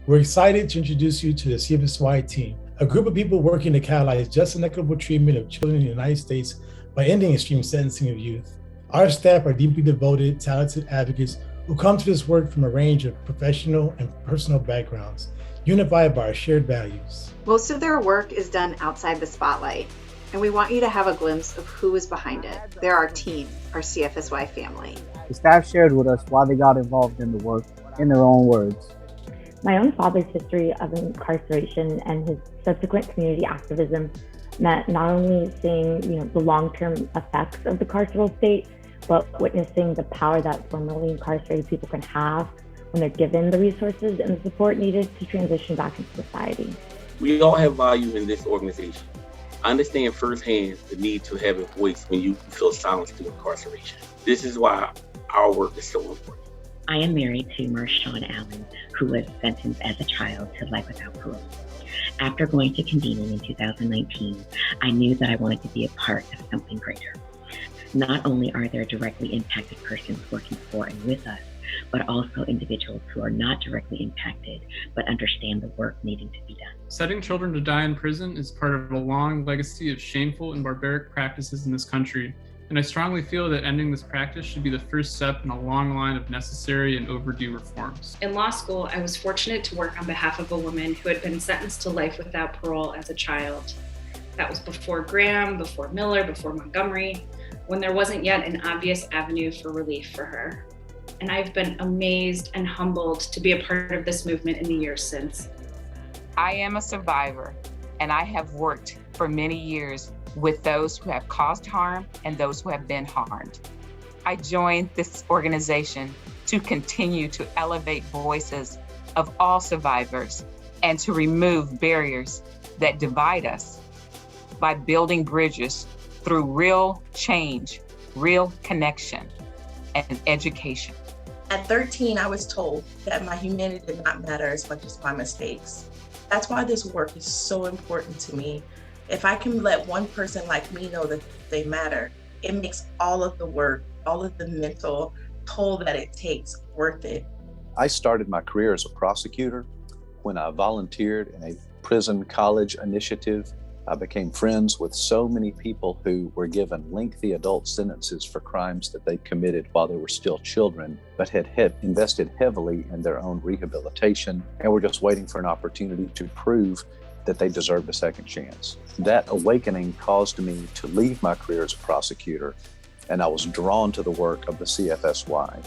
We're excited to introduce you to the CFSY team, a group of people working to catalyze just and equitable treatment of children in the United States by ending extreme sentencing of youth. Our staff are deeply devoted, talented advocates who come to this work from a range of professional and personal backgrounds, unified by our shared values. Most of their work is done outside the spotlight, and we want you to have a glimpse of who is behind it. They're our team, our CFSY family. The staff shared with us why they got involved in the work in their own words. My own father's history of incarceration and his subsequent community activism meant not only seeing, the long-term effects of the carceral state, but witnessing the power that formerly incarcerated people can have when they're given the resources and the support needed to transition back into society. We all have value in this organization. I understand firsthand the need to have a voice when you feel silenced through incarceration. This is why our work is so important. I am married to Marshawn Allen, who was sentenced as a child to life without parole. After going to convening in 2019, I knew that I wanted to be a part of something greater. Not only are there directly impacted persons working for and with us, but also individuals who are not directly impacted, but understand the work needing to be done. Setting children to die in prison is part of a long legacy of shameful and barbaric practices in this country. And I strongly feel that ending this practice should be the first step in a long line of necessary and overdue reforms. In law school, I was fortunate to work on behalf of a woman who had been sentenced to life without parole as a child. That was before Graham, before Miller, before Montgomery, when there wasn't yet an obvious avenue for relief for her. And I've been amazed and humbled to be a part of this movement in the years since. I am a survivor, and I have worked for many years with those who have caused harm and those who have been harmed. I joined this organization to continue to elevate voices of all survivors and to remove barriers that divide us by building bridges through real change, real connection, and education. At 13, I was told that my humanity did not matter as much as my mistakes. That's why this work is so important to me. If I can let one person like me know that they matter, it makes all of the work, all of the mental toll that it takes worth it. I started my career as a prosecutor when I volunteered in a prison college initiative. I became friends with so many people who were given lengthy adult sentences for crimes that they committed while they were still children, but had invested heavily in their own rehabilitation and were just waiting for an opportunity to prove that they deserved a second chance. That awakening caused me to leave my career as a prosecutor, and I was drawn to the work of the CFSY.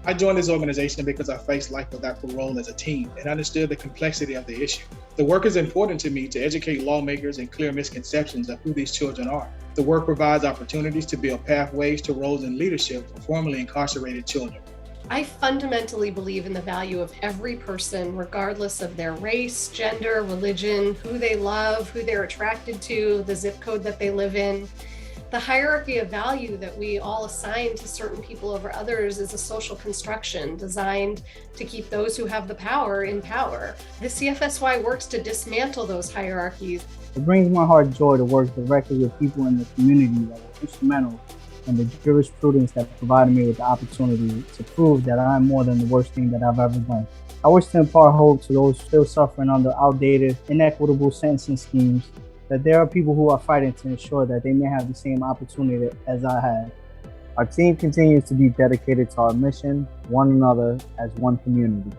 I joined this organization because I faced life without parole as a teen and understood the complexity of the issue. The work is important to me to educate lawmakers and clear misconceptions of who these children are. The work provides opportunities to build pathways to roles in leadership for formerly incarcerated children. I fundamentally believe in the value of every person, regardless of their race, gender, religion, who they love, who they're attracted to, the zip code that they live in. The hierarchy of value that we all assign to certain people over others is a social construction designed to keep those who have the power in power. The CFSY works to dismantle those hierarchies. It brings my heart joy to work directly with people in the community that were instrumental in the jurisprudence that provided me with the opportunity to prove that I am more than the worst thing that I've ever done. I wish to impart hope to those still suffering under outdated, inequitable sentencing schemes, that there are people who are fighting to ensure that they may have the same opportunity as I had. Our team continues to be dedicated to our mission, one another as one community.